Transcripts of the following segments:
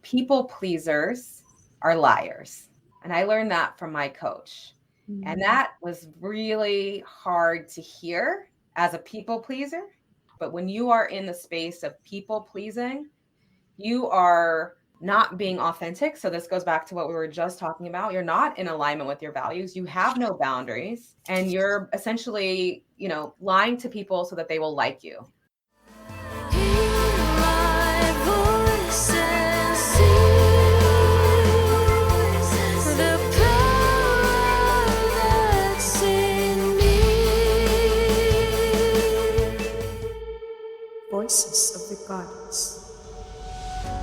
people pleasers are liars. And I learned that from my coach. And that was really hard to hear as a people pleaser. But when you are in the space of people pleasing, you are not being authentic. So this goes back to what we were just talking about. You're not in alignment with your values. You have no boundaries, and you're essentially, lying to people so that they will like you. Voices of the Goddess.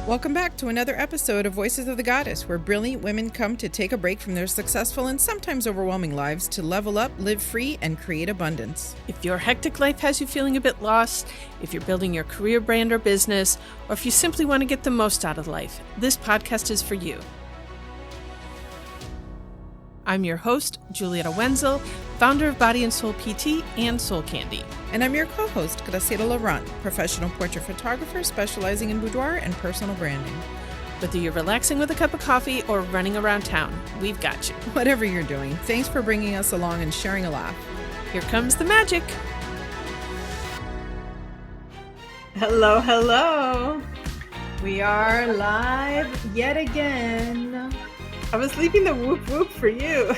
Welcome back to another episode of Voices of the Goddess, where brilliant women come to take a break from their successful and sometimes overwhelming lives to level up, live free, and create abundance. If your hectic life has you feeling a bit lost, if you're building your career, brand, or business, or if you simply want to get the most out of life, this podcast is for you. I'm your host, Julieta Wenzel, founder of Body and Soul PT and Soul Candy. And I'm your co-host, Graciela Laurent, professional portrait photographer specializing in boudoir and personal branding. Whether you're relaxing with a cup of coffee or running around town, we've got you. Whatever you're doing, thanks for bringing us along and sharing a laugh. Here comes the magic. Hello, hello. We are live yet again. I was leaving the whoop whoop for you.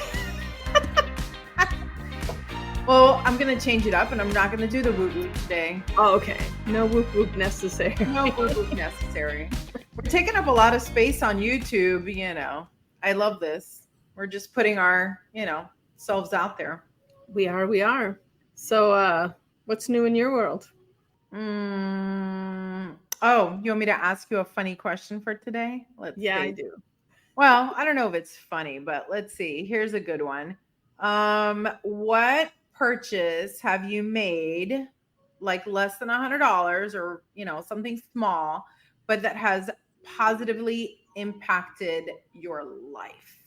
Well, I'm going to change it up and I'm not going to do the whoop whoop today. Oh, okay. No whoop whoop necessary. No whoop whoop necessary. We're taking up a lot of space on YouTube, I love this. We're just putting our, selves out there. We are. So, what's new in your world? Oh, you want me to ask you a funny question for today? Let's see. I do. Well, I don't know if it's funny, but let's see. Here's a good one. What purchase have you made, like less than $100 or, something small, but that has positively impacted your life?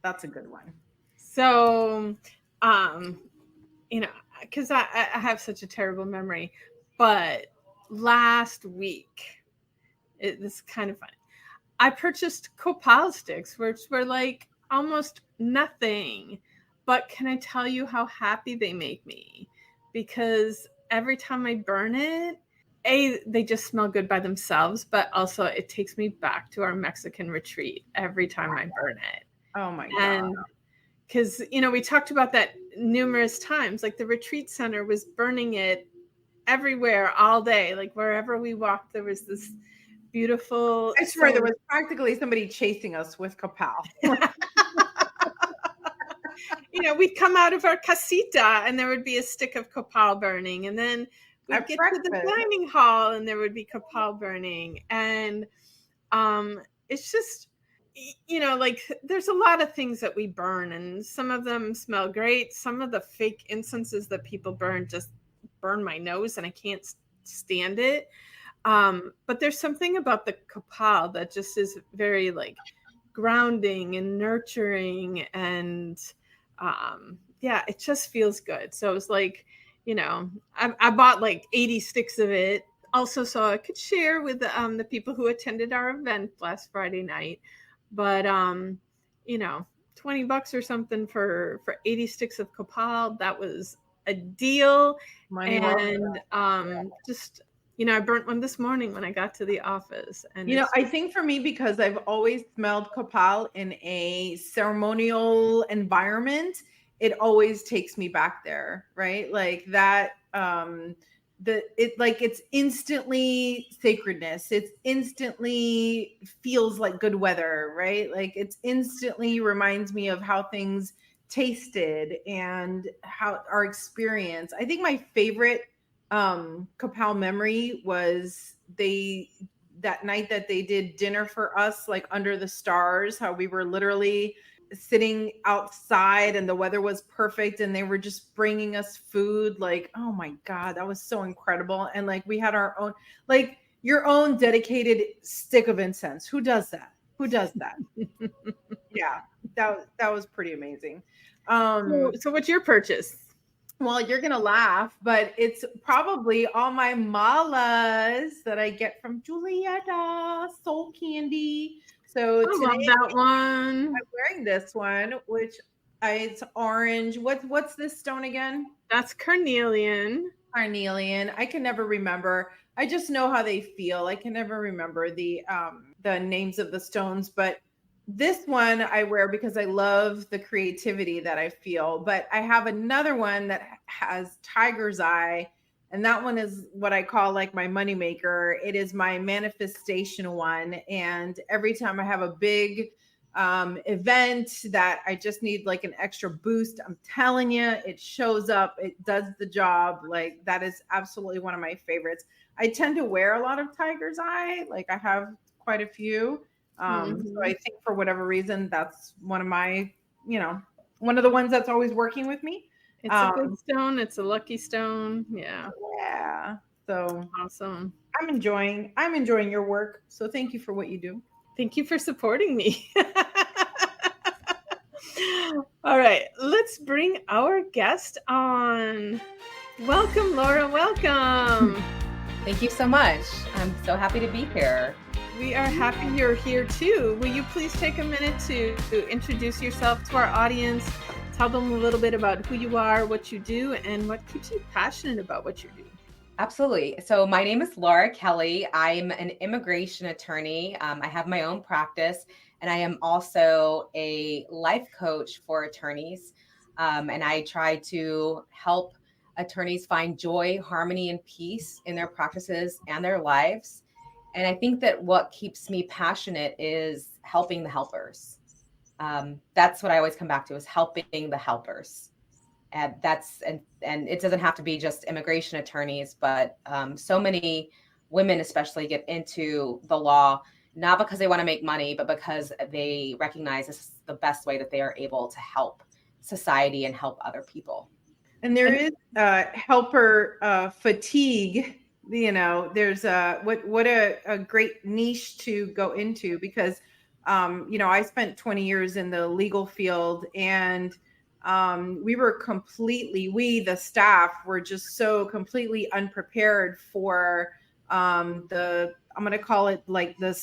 That's a good one. So, because I have such a terrible memory, but last week, this is kind of funny. I purchased copal sticks, which were like almost nothing. But can I tell you how happy they make me? Because every time I burn it, they just smell good by themselves, but also it takes me back to our Mexican retreat every time I burn it. Oh my God. And because, we talked about that numerous times, like the retreat center was burning it everywhere all day. Like wherever we walked, there was this beautiful. I swear there was practically somebody chasing us with copal. We'd come out of our casita and there would be a stick of copal burning. And then we'd get to the dining hall and there would be copal burning. And it's just, like there's a lot of things that we burn and some of them smell great. Some of the fake incenses that people burn just burn my nose and I can't stand it. But there's something about the copal that just is very like grounding and nurturing and it just feels good. So it was like, I bought like 80 sticks of it also so I could share with the people who attended our event last Friday night. But, $20 or something for 80 sticks of copal, that was a deal. Just, I burnt one this morning when I got to the office. And I think for me, because I've always smelled copal in a ceremonial environment, it always takes me back there, right? Like that, it's instantly sacredness. It's instantly feels like good weather, right? Like it's instantly reminds me of how things tasted and how our experience. I think my favorite copal memory was that night that they did dinner for us, like under the stars, how we were literally sitting outside and the weather was perfect and they were just bringing us food. Like, oh my God, that was so incredible. And like, we had our own, like your own dedicated stick of incense. Who does that? Yeah, that was pretty amazing. So what's your purchase? Well, you're going to laugh, but it's probably all my malas that I get from Julieta Soul Candy. So I today love that one. I'm wearing this one, which it's orange. What's this stone again? That's carnelian. Carnelian. I can never remember. I just know how they feel. I can never remember the names of the stones, but this one I wear because I love the creativity that I feel. But I have another one that has tiger's eye, and that one is what I call like my moneymaker. It is my manifestation one, and every time I have a big event that I just need like an extra boost, I'm telling you, it shows up, it does the job. Like that is absolutely one of my favorites. I tend to wear a lot of tiger's eye, like I have quite a few. So I think for whatever reason, that's one of my, one of the ones that's always working with me. It's a good stone. It's a lucky stone. Yeah. Yeah. So awesome. I'm enjoying your work. So thank you for what you do. Thank you for supporting me. All right, let's bring our guest on. Welcome, Laura. Welcome. Thank you so much. I'm so happy to be here. We are happy you're here too. Will you please take a minute to introduce yourself to our audience? Tell them a little bit about who you are, what you do, and what keeps you passionate about what you do. Absolutely. So my name is Laura Kelley. I'm an immigration attorney. I have my own practice, and I am also a life coach for attorneys. And I try to help attorneys find joy, harmony, and peace in their practices and their lives. And I think that what keeps me passionate is helping the helpers. That's what I always come back to, is helping the helpers. And it doesn't have to be just immigration attorneys, but so many women especially get into the law, not because they want to make money, but because they recognize this is the best way that they are able to help society and help other people. And there is helper fatigue. There's what a great niche to go into, because I spent 20 years in the legal field, and the staff were just so completely unprepared for I'm going to call it like the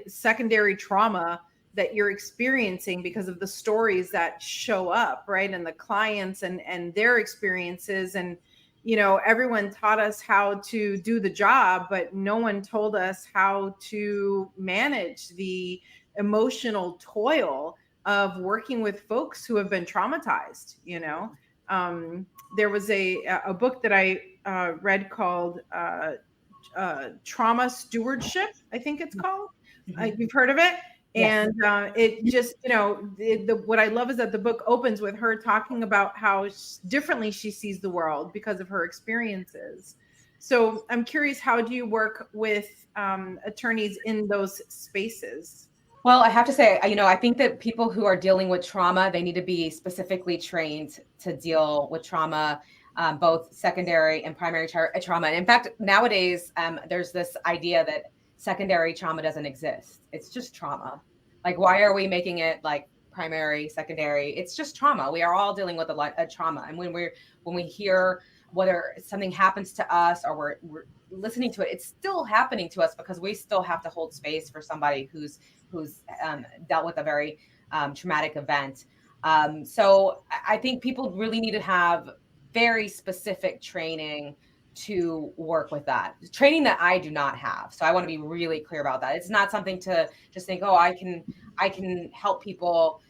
secondary trauma that you're experiencing because of the stories that show up, right? And the clients and their experiences. And, everyone taught us how to do the job, but no one told us how to manage the emotional toil of working with folks who have been traumatized. There was a book that I read called Trauma Stewardship, I think it's called. You've heard of it? Yes. And it just, what I love is that the book opens with her talking about how differently she sees the world because of her experiences. So I'm curious, how do you work with attorneys in those spaces? Well, I have to say, I think that people who are dealing with trauma, they need to be specifically trained to deal with trauma, both secondary and primary trauma. And in fact, nowadays, there's this idea that secondary trauma doesn't exist. It's just trauma. Like, why are we making it like primary, secondary? It's just trauma. We are all dealing with a trauma. And when we hear whether something happens to us or we're listening to it, it's still happening to us because we still have to hold space for somebody who's dealt with a very traumatic event. So I think people really need to have very specific training to work with that. Training that I do not have. So I want to be really clear about that. It's not something to just think, oh, I can help people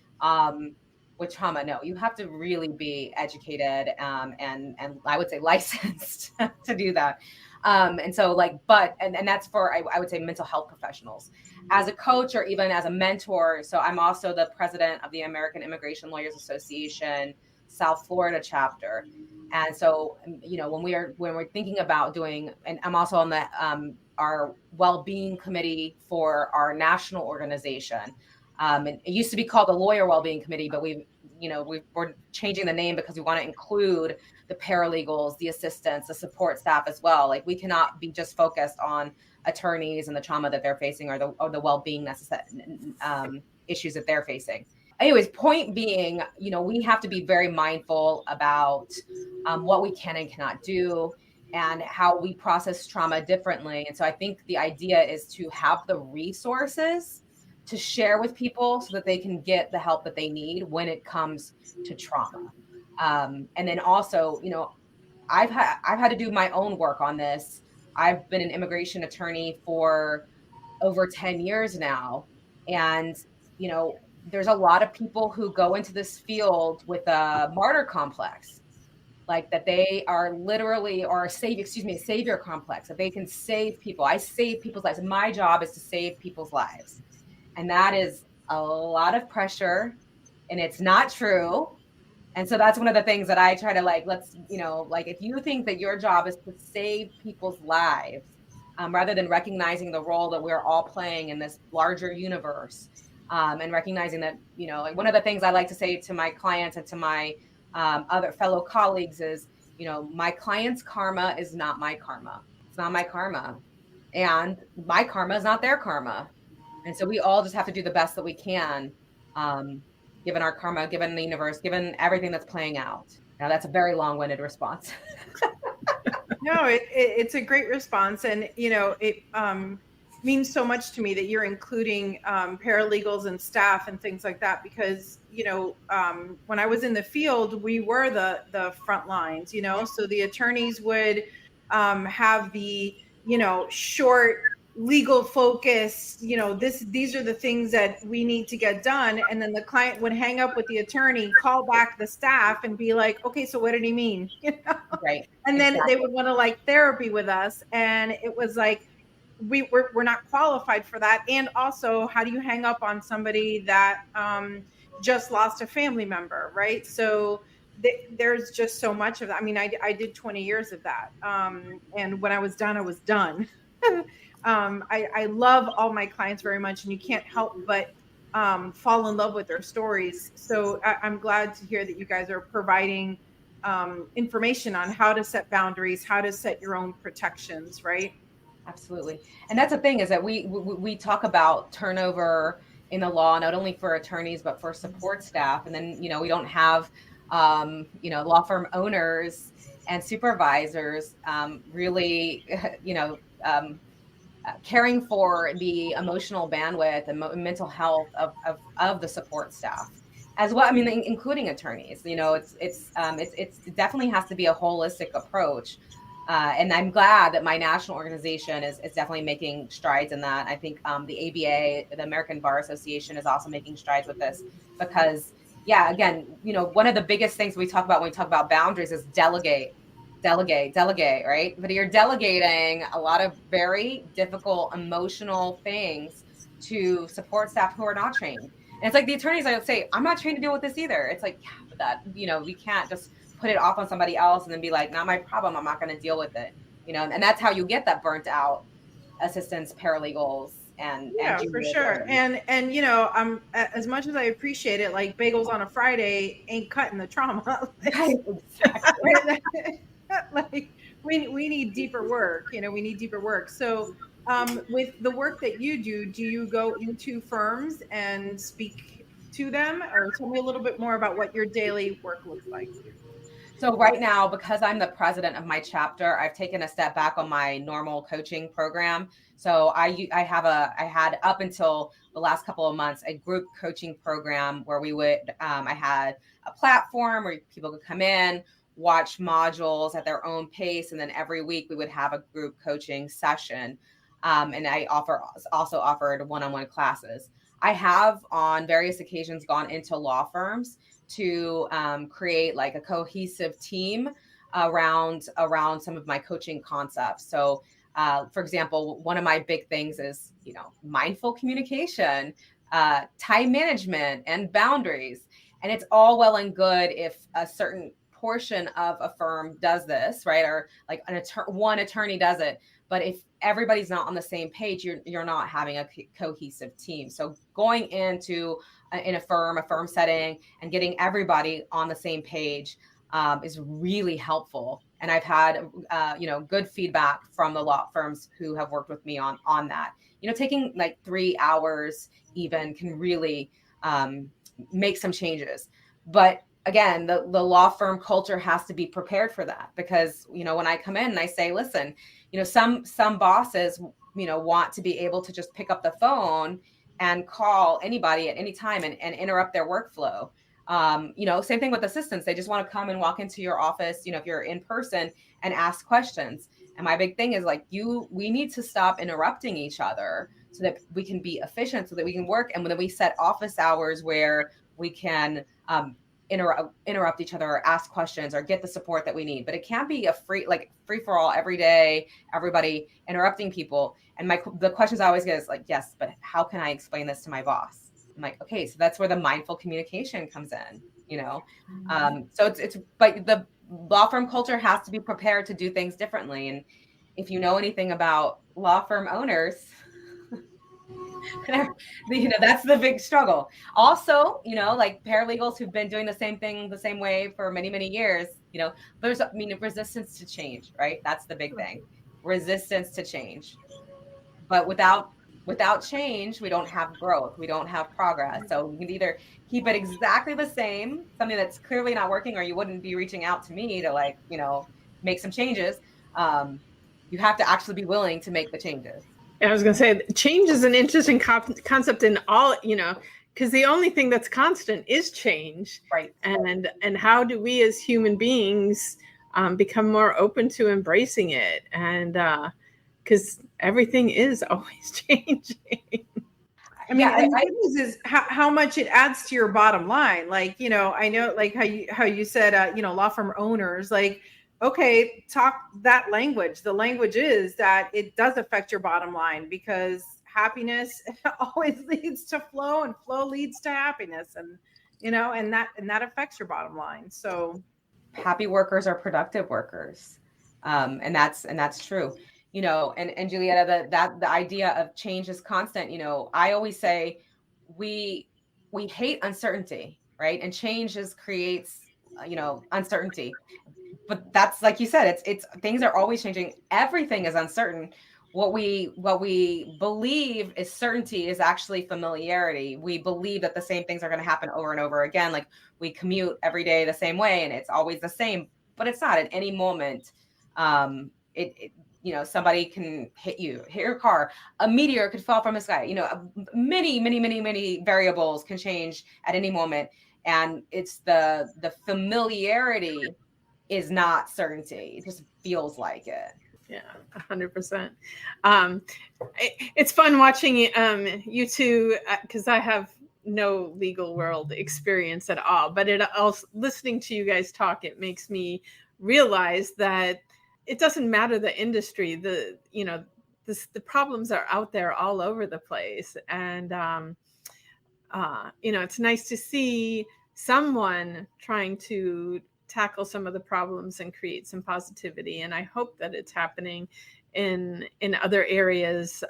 with trauma. No, you have to really be educated and I would say licensed to do that. And so and that's for, I would say, mental health professionals. As a coach or even as a mentor, so I'm also the president of the American Immigration Lawyers Association South Florida chapter. And so, when we're thinking about doing, and I'm also on the our well-being committee for our national organization. And it used to be called the Lawyer Wellbeing Committee, but we're changing the name because we want to include the paralegals, the assistants, the support staff as well. Like, we cannot be just focused on attorneys and the trauma that they're facing or the well-being issues that they're facing. anyways, point being, we have to be very mindful about what we can and cannot do and how we process trauma differently. And so I think the idea is to have the resources to share with people so that they can get the help that they need when it comes to trauma. And then also, I've had to do my own work on this. I've been an immigration attorney for over 10 years now. And, there's a lot of people who go into this field with a martyr complex, like that they are literally, or a savior complex, that they can save people. I save people's lives. My job is to save people's lives. And that is a lot of pressure, and it's not true. And so that's one of the things that I try to if you think that your job is to save people's lives, rather than recognizing the role that we're all playing in this larger universe, and recognizing that, one of the things I like to say to my clients and to my other fellow colleagues is, my client's karma is not my karma. It's not my karma. And my karma is not their karma. And so we all just have to do the best that we can, given our karma, given the universe, given everything that's playing out. Now, that's a very long-winded response. No, it's a great response. And, it means so much to me that you're including paralegals and staff and things like that, because, when I was in the field, we were the front lines, so the attorneys would have the, short legal focus, these are the things that we need to get done. And then the client would hang up with the attorney, call back the staff and be like, okay, so what did he mean? Right. And then they would want to therapy with us. And it was like, we're not qualified for that. And also, how do you hang up on somebody that just lost a family member, right? So there's just so much of that. I mean, I did 20 years of that. And when I was done, I was done. I love all my clients very much, and you can't help but fall in love with their stories. So I'm glad to hear that you guys are providing information on how to set boundaries, how to set your own protections, right? Absolutely. And that's the thing, is that we talk about turnover in the law, not only for attorneys, but for support staff. And then, we don't have, law firm owners and supervisors really, caring for the emotional bandwidth and mental health of the support staff as well. I mean, including attorneys. It definitely has to be a holistic approach. And I'm glad that my national organization is definitely making strides in that. I think the ABA, the American Bar Association, is also making strides with this, because, again, one of the biggest things we talk about when we talk about boundaries is delegate, right? But you're delegating a lot of very difficult emotional things to support staff who are not trained. And it's like the attorneys, I would say, I'm not trained to deal with this either. It's like, but that, we can't just put it off on somebody else and then be like, not my problem, I'm not going to deal with it. And that's how you get that burnt out assistants, paralegals, and for sure. And as much as I appreciate it, like bagels on a Friday ain't cutting the trauma. Right, exactly. We need deeper work. We need deeper work. So with the work that you do you go into firms and speak to them, or tell me a little bit more about what your daily work looks like? So right now, because I'm the president of my chapter, I've taken a step back on my normal coaching program. So I had up until the last couple of months a group coaching program where we would I had a platform where people could come in, watch modules at their own pace, and then every week we would have a group coaching session. And I also offered one-on-one classes. I have on various occasions gone into law firms to create like a cohesive team around some of my coaching concepts. So, for example, one of my big things is, mindful communication, time management, and boundaries. And it's all well and good if a certain portion of a firm does this, right? Or like one attorney does it. But if everybody's not on the same page, you're not having a cohesive team. So going into in a firm setting and getting everybody on the same page is really helpful. And I've had good feedback from the law firms who have worked with me on that. Taking like 3 hours even can really make some changes. But again, the law firm culture has to be prepared for that, because, you know, when I come in and I say, listen, you know, some bosses, you know, want to be able to just pick up the phone and call anybody at any time and interrupt their workflow. You know, same thing with assistants. They just want to come and walk into your office, you know, if you're in person, and ask questions. And my big thing is like, we need to stop interrupting each other so that we can be efficient, so that we can work. And when we set office hours where we can interrupt each other or ask questions or get the support that we need. But it can't be a free for all every day, everybody interrupting people. And the questions I always get is like, yes, but how can I explain this to my boss? I'm like, okay, so that's where the mindful communication comes in, you know? So but the law firm culture has to be prepared to do things differently. And if you know anything about law firm owners, you know, that's the big struggle. Also, you know, like paralegals who've been doing the same thing the same way for many, many years, you know, there's, I mean, resistance to change, right? That's the big thing. Resistance to change. But without change, we don't have growth. We don't have progress. So you can either keep it exactly the same, something that's clearly not working, or you wouldn't be reaching out to me to, like, you know, make some changes. You have to actually be willing to make the changes. I was going to say, change is an interesting concept in all, you know, because the only thing that's constant is change. Right. And how do we as human beings become more open to embracing it? And because everything is always changing. I mean, and the good news is how much it adds to your bottom line. Like, you know, I know, like how you said, you know, law firm owners, like, okay, talk that language. The language is that it does affect your bottom line, because happiness always leads to flow, and flow leads to happiness, and, you know, and that affects your bottom line. So happy workers are productive workers. And that's true. You know, and Julietta, the idea of change is constant. You know, I always say we hate uncertainty, right? And change creates, you know, uncertainty. But that's, like you said, it's things are always changing. Everything is uncertain. What we believe is certainty is actually familiarity. We believe that the same things are going to happen over and over again. Like, we commute every day the same way and it's always the same, but it's not. At any moment, you know, somebody can hit your car, a meteor could fall from the sky. You know, many variables can change at any moment. And it's the familiarity is not certainty. It just feels like it. Yeah, 100%. It's fun watching you two, because I have no legal world experience at all. But listening to you guys talk, it makes me realize that it doesn't matter the industry. The problems are out there all over the place, and you know, it's nice to see someone trying to tackle some of the problems and create some positivity. And I hope that it's happening in other areas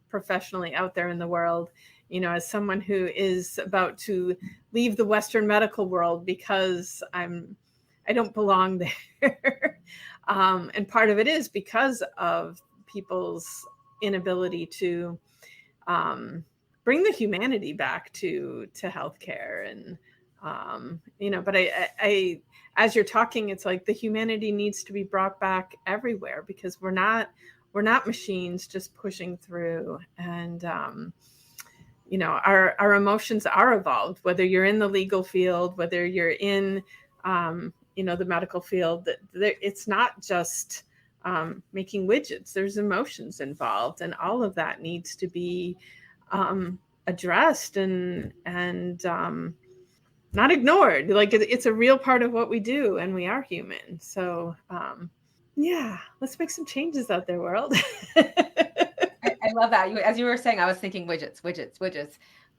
professionally out there in the world. You know, as someone who is about to leave the Western medical world because I don't belong there. And part of it is because of people's inability to bring the humanity back to healthcare. And you know, but I as you're talking, it's like the humanity needs to be brought back everywhere, because we're not machines just pushing through. And you know, our emotions are evolved, whether you're in the legal field, whether you're in you know, the medical field. It's not just making widgets. There's emotions involved, and all of that needs to be addressed and not ignored. Like, it's a real part of what we do, and we are human. So yeah, let's make some changes out there, world. I love that. As you were saying, I was thinking widgets.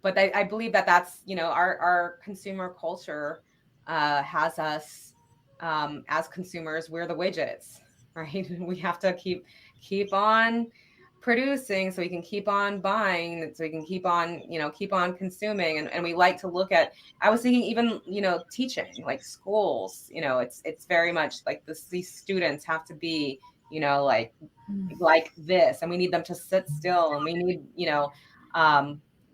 But I believe that's, you know, our consumer culture has us as consumers. We're the widgets, right? We have to keep on producing so we can keep on buying, so we can keep on consuming. And we like to look at, I was thinking even, you know, teaching, like schools, you know, it's very much like these students have to be, you know, like this, and we need them to sit still, and we need, you know,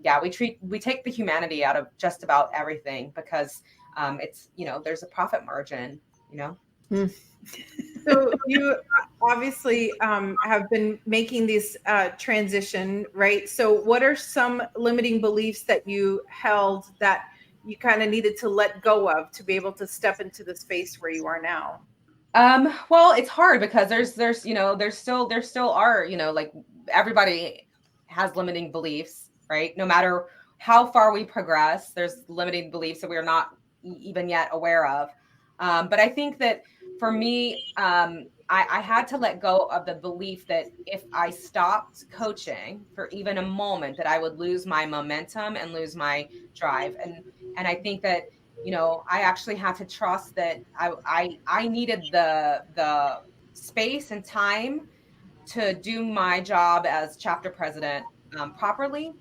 yeah, we take the humanity out of just about everything because it's, there's a profit margin, So you obviously have been making this transition, right? So what are some limiting beliefs that you held that you kind of needed to let go of to be able to step into the space where you are now? Well, it's hard because there's there still are, like everybody has limiting beliefs, right? No matter how far we progress, there's limiting beliefs that we're not even yet aware of. But I think that for me, I had to let go of the belief that if I stopped coaching for even a moment, that I would lose my momentum and lose my drive. And I think that, I actually had to trust that I needed the space and time to do my job as chapter president properly,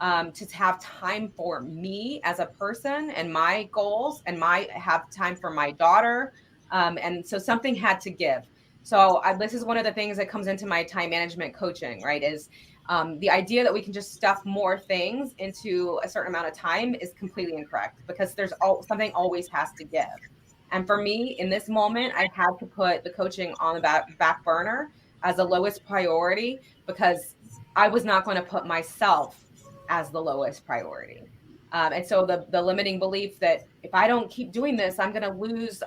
to have time for me as a person and my goals, and have time for my daughter. And so something had to give. So this is one of the things that comes into my time management coaching, right? Is the idea that we can just stuff more things into a certain amount of time is completely incorrect, because something always has to give. And for me, in this moment, I had to put the coaching on the back burner as the lowest priority, because I was not going to put myself as the lowest priority. And so the limiting belief that if I don't keep doing this, I'm going to lose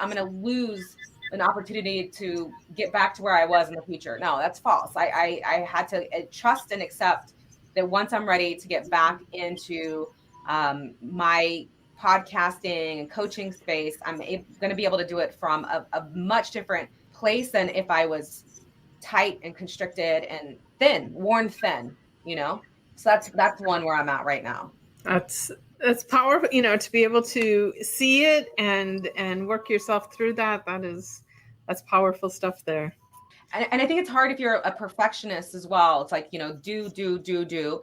an opportunity to get back to where I was in the future. No, that's false. I had to trust and accept that once I'm ready to get back into my podcasting and coaching space, I'm going to be able to do it from a much different place than if I was tight and constricted and worn thin, So that's one where I'm at right now. That's powerful, to be able to see it and work yourself through that. That's powerful stuff there. And I think it's hard if you're a perfectionist as well. It's like, do.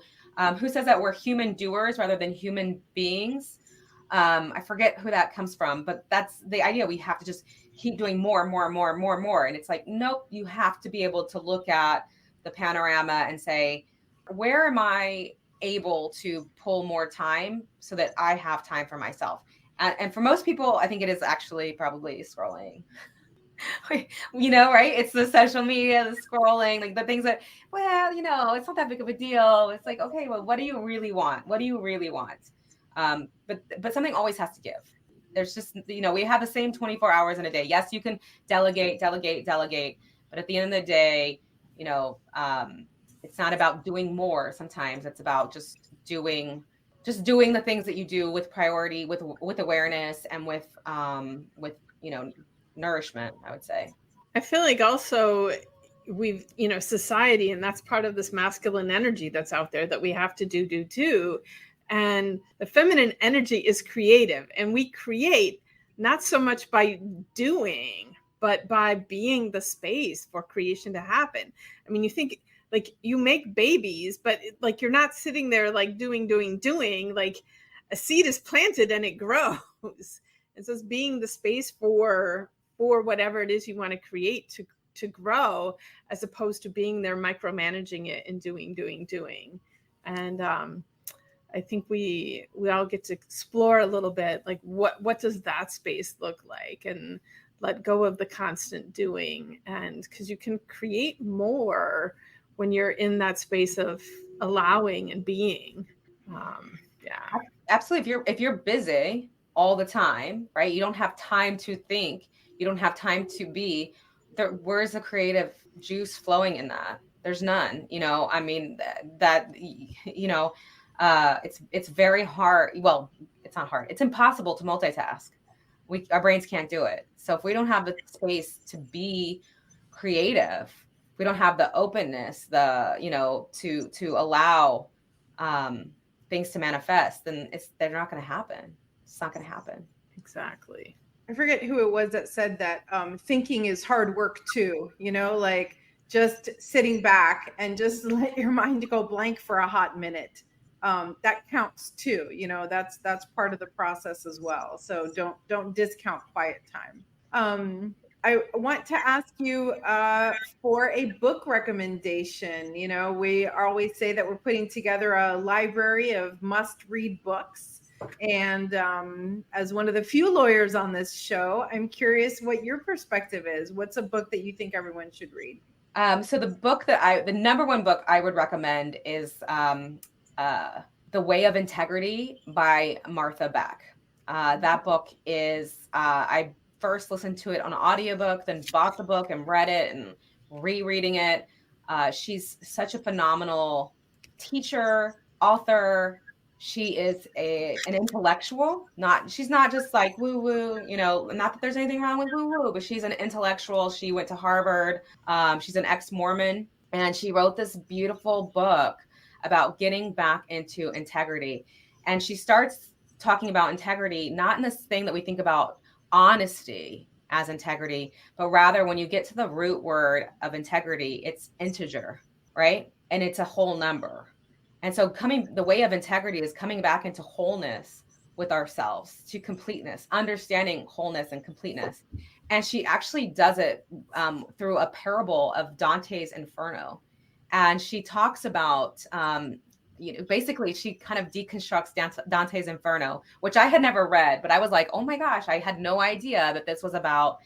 Who says that we're human doers rather than human beings? I forget who that comes from, but that's the idea. We have to just keep doing more and more and more and more and more. And it's like, nope, you have to be able to look at the panorama and say, where am I able to pull more time so that I have time for myself? And for most people, I think it is actually probably scrolling. Right? It's the social media, the scrolling, like the things that, it's not that big of a deal. It's like, okay, well, what do you really want? What do you really want? But something always has to give. There's just, we have the same 24 hours in a day. Yes, you can delegate. But at the end of the day, it's not about doing more. Sometimes it's about just doing the things that you do with priority, with awareness, and with nourishment, I would say. I feel like also we've, society, and that's part of this masculine energy that's out there that we have to do. And the feminine energy is creative, and we create not so much by doing, but by being the space for creation to happen. I mean, you think like you make babies, but like you're not sitting there like doing, like a seed is planted and it grows. And so it's being the space for whatever it is you want to create to grow, as opposed to being there micromanaging it and doing. And I think we all get to explore a little bit, like what does that space look like, and let go of the constant doing. And because you can create more when you're in that space of allowing and being. Yeah, absolutely. If you're busy all the time, right? You don't have time to think. You don't have time to be there. Where's the creative juice flowing in that? There's none. I mean that. It's very hard. Well, it's not hard. It's impossible to multitask. Our brains can't do it. So if we don't have the space to be creative, we don't have the openness, to allow things to manifest, then they're not going to happen. It's not going to happen. Exactly. I forget who it was that said that thinking is hard work too, like just sitting back and just let your mind go blank for a hot minute. That counts too. That's part of the process as well. So don't discount quiet time. I want to ask you for a book recommendation. You know, we always say that we're putting together a library of must-read books. And as one of the few lawyers on this show, I'm curious what your perspective is. What's a book that you think everyone should read? So the number one book I would recommend is The Way of Integrity by Martha Beck. That book is, I first listened to it on audiobook, then bought the book and read it and rereading it. She's such a phenomenal teacher, author. She is an intellectual. She's not just like woo woo, not that there's anything wrong with woo woo, but she's an intellectual. She went to Harvard. She's an ex-Mormon, and she wrote this beautiful book about getting back into integrity. And she starts talking about integrity, not in this thing that we think about honesty as integrity, but rather when you get to the root word of integrity, it's integer, right? And it's a whole number. And so the way of integrity is coming back into wholeness with ourselves, to completeness, understanding wholeness and completeness. And she actually does it through a parable of Dante's Inferno. And she talks about, basically she kind of deconstructs Dante's Inferno, which I had never read, but I was like, oh my gosh, I had no idea that this was about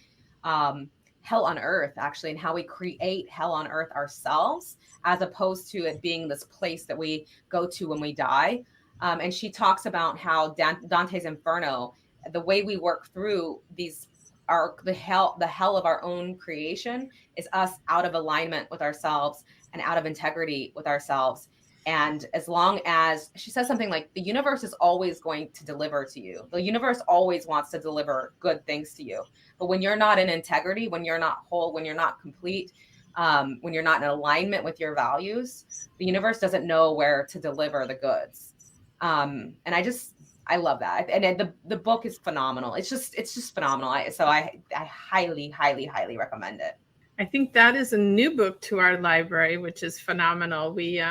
hell on earth, actually, and how we create hell on earth ourselves, as opposed to it being this place that we go to when we die. And she talks about how Dante's Inferno, the way we work through the hell of our own creation, is us out of alignment with ourselves and out of integrity with ourselves. And as long as, she says something like, the universe is always going to deliver to you. The universe always wants to deliver good things to you. But when you're not in integrity, when you're not whole, when you're not complete, when you're not in alignment with your values, the universe doesn't know where to deliver the goods. And I love that. And the book is phenomenal. It's just phenomenal. So I highly, highly, highly recommend it. I think that is a new book to our library, which is phenomenal. We,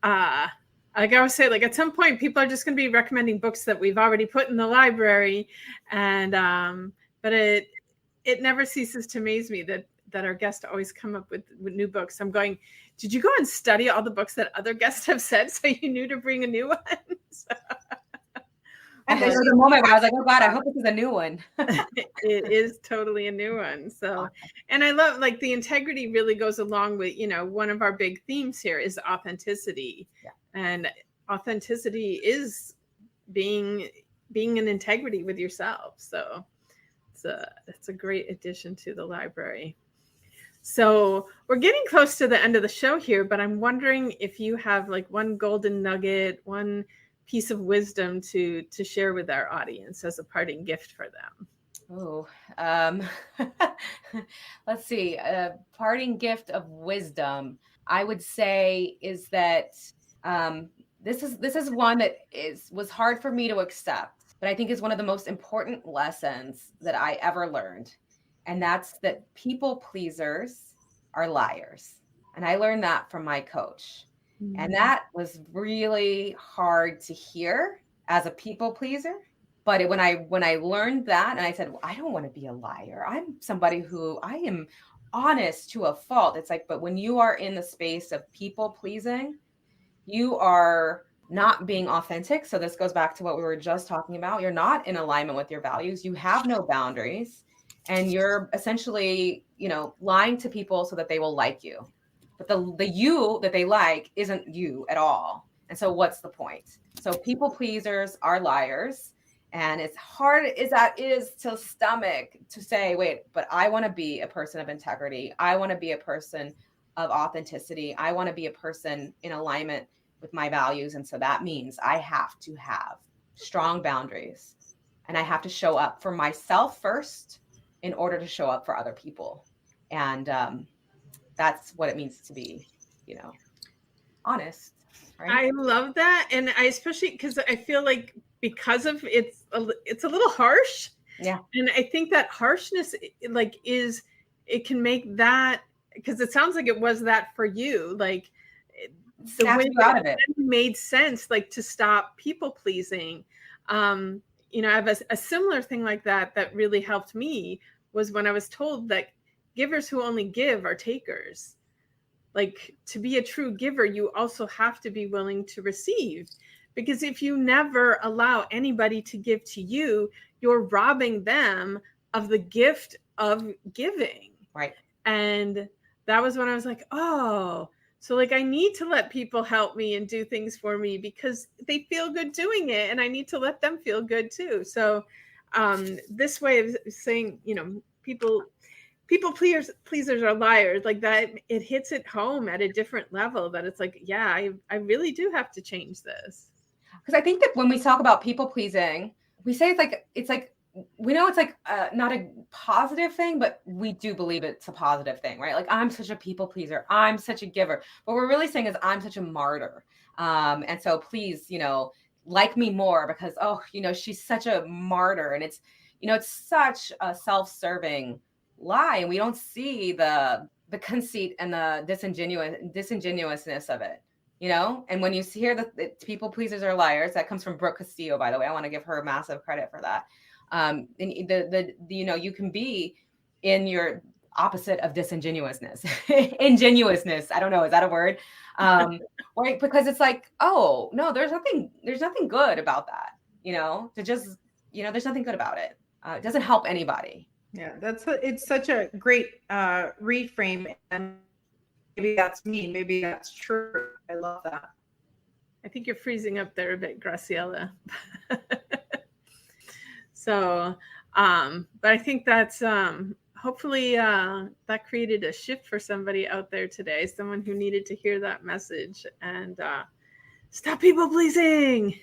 like I would say, like at some point, people are just going to be recommending books that we've already put in the library. And, but it never ceases to amaze me that our guests always come up with new books. I'm going, did you go and study all the books that other guests have said, so you knew to bring a new one? And there was a moment where I was like, oh God, I hope this is a new one. It is totally a new one. So, and I love, like, the integrity really goes along with, one of our big themes here is authenticity. Yeah. And authenticity is being in integrity with yourself. So it's a great addition to the library. So we're getting close to the end of the show here, but I'm wondering if you have like one golden nugget, one piece of wisdom to share with our audience as a parting gift for them. Oh, let's see. A parting gift of wisdom, I would say, is that this is one that was hard for me to accept, but I think is one of the most important lessons that I ever learned. And that's that people pleasers are liars. And I learned that from my coach. Mm-hmm. And that was really hard to hear as a people pleaser. But when I learned that, and I said, well, I don't want to be a liar. I'm somebody who I am honest to a fault. It's like, but when you are in the space of people pleasing, you are not being authentic. So this goes back to what we were just talking about. You're not in alignment with your values. You have no boundaries. And you're essentially, lying to people so that they will like you. But the you that they like isn't you at all. And so what's the point? So people pleasers are liars. And as hard as that is to stomach, to say, wait, but I want to be a person of integrity. I want to be a person of authenticity. I want to be a person in alignment with my values. And so that means I have to have strong boundaries. And I have to show up for myself first in order to show up for other people. And that's what it means to be, honest. Right? I love that. And I especially, because I feel like because of it's a little harsh. Yeah. And I think that harshness, it can make that, because it sounds like it was that for you, like the way that it made sense, like to stop people pleasing. I have a similar thing like that really helped me was when I was told that givers who only give are takers. Like, to be a true giver, you also have to be willing to receive. Because if you never allow anybody to give to you, you're robbing them of the gift of giving. Right. And that was when I was like, oh, so like I need to let people help me and do things for me because they feel good doing it. And I need to let them feel good too. So this way of saying, you know, people pleasers are liars, like that, it hits it home at a different level, that it's like, yeah, I really do have to change this. Because I think that when we talk about people pleasing, we say it's like we know it's like not a positive thing, but we do believe it's a positive thing, right? Like, I'm such a people pleaser, I'm such a giver. What we're really saying is I'm such a martyr. And so please, you know, like me more because, oh, you know, she's such a martyr. And it's, you know, it's such a self-serving lie. And we don't see the conceit and the disingenuousness of it. You know, and when you hear that people pleasers are liars, that comes from Brooke Castillo, by the way. I want to give her massive credit for that. And you know, you can be in your opposite of disingenuousness, ingenuousness. I don't know. Is that a word? Right. Because it's like, oh no, there's nothing good about that. You know, to just, you know, there's nothing good about it. It doesn't help anybody. Yeah. It's such a great reframe, and maybe that's me. Maybe that's true. I love that. I think you're freezing up there a bit, Graciela. So, but I think that's hopefully that created a shift for somebody out there today, someone who needed to hear that message and stop people pleasing.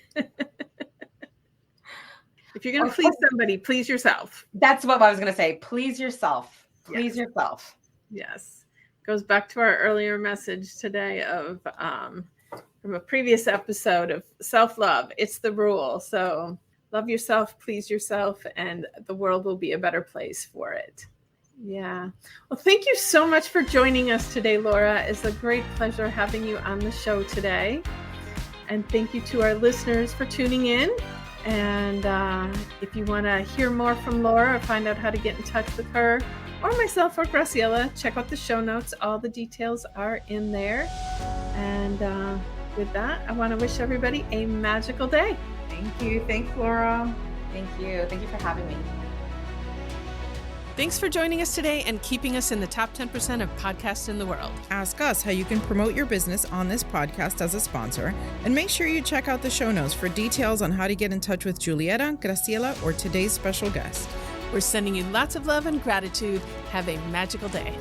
If you're going to please somebody, please yourself. That's what I was going to say. Please yourself. Please yourself. Yes. Goes back to our earlier message today of from a previous episode of self-love. It's the rule. So love yourself, please yourself, and the world will be a better place for it. Yeah. Well, thank you so much for joining us today, Laura. It's a great pleasure having you on the show today. And thank you to our listeners for tuning in. And if you want to hear more from Laura or find out how to get in touch with her or myself or Graciela, check out the show notes. All the details are in there. And with that, I want to wish everybody a magical day. Thank you. Thanks, Laura. Thank you. Thank you for having me. Thanks for joining us today and keeping us in the top 10% of podcasts in the world. Ask us how you can promote your business on this podcast as a sponsor, and make sure you check out the show notes for details on how to get in touch with Julieta, Graciela, or today's special guest. We're sending you lots of love and gratitude. Have a magical day.